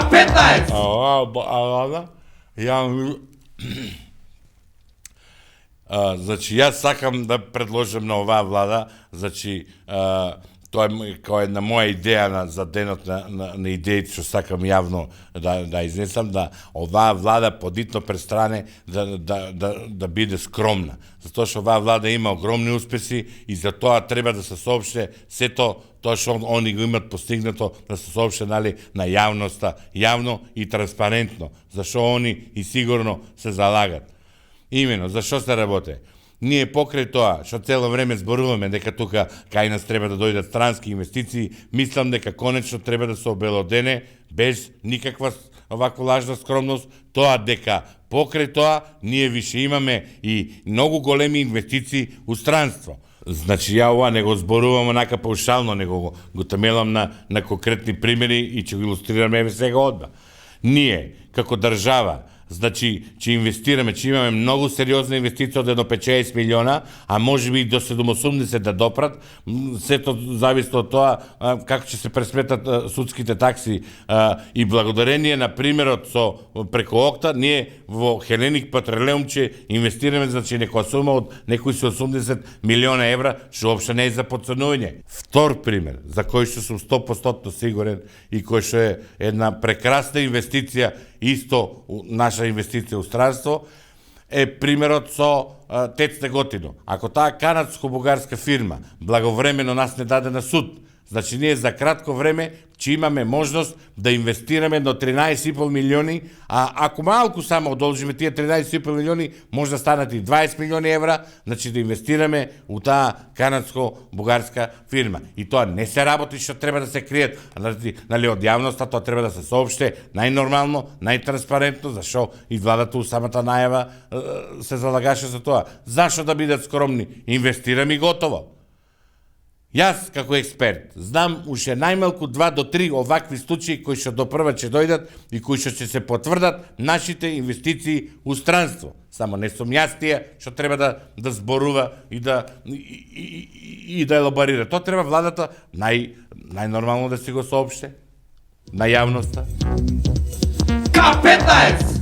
K15! Значи, јас сакам да предложам на оваа влада, значи, тоа е која една моја идеја за денот на идеите што сакам јавно да изнесам, да оваа влада подитно престране да биде скромна. Затоа што оваа влада има огромни успеси и за тоа треба да се соопште сето тоа што они го имат постигнато, да се соопште на јавноста, јавно и транспарентно, зашо они и сигурно се залагат. Имено, за што се работи? Ние покрај тоа, што цело време зборуваме дека тука кај нас треба да дојдат странски инвестиции, мислам дека конечно треба да се обелодене без никаква оваква лажна скромност, тоа дека покрај тоа ние више имаме и многу големи инвестиции у странство. Значи, ја ова не го зборувам онака паушално, него го темелам на конкретни примери и ќе го илустрираме еве сега одма. Ние, како држава, значи, че инвестираме, че имаме многу сериозна инвестиција од едно 50 милиона, а може би и до 780 да допрат, сето зависи од тоа како ќе се пресметат судските такси и благодарение на примерот со преку ОКТА, ние во Хеленик Петролеум че инвестираме, значи, некоја сума од некои 80 милиона евра, што уопште не е за подценување. Втор пример, за кој што сум 100% сигурен и кој што е една прекрасна инвестиција, исто наша инвестиција у странство, е примерот со ТЕЦ Неготино. Ако таа канадско-бугарска фирма благовремено нас не даде на суд, значи ние за кратко време че имаме можност да инвестираме до 13,5 милиони, а ако малку само одолжиме тие 13,5 милиони, може да станат и 20 милиони евра, значи да инвестираме у таа канадско-бугарска фирма. И тоа не се работи што треба да се криет, нали, од јавноста, тоа треба да се соопште најнормално, најтранспарентно, зашо и владата у самата најава се залагаше за тоа. Зашо да бидат скромни? Инвестираме и готово. Јас, како експерт, знам уште најмалку 2 до 3 овакви случаи кои што допрва ќе дојдат и кои што ќе се потврдат нашите инвестиции у странство. Само не сум јас тие што треба да зборува и да елаборира. Тоа треба владата најнормално да си го соопште на јавноста. K15!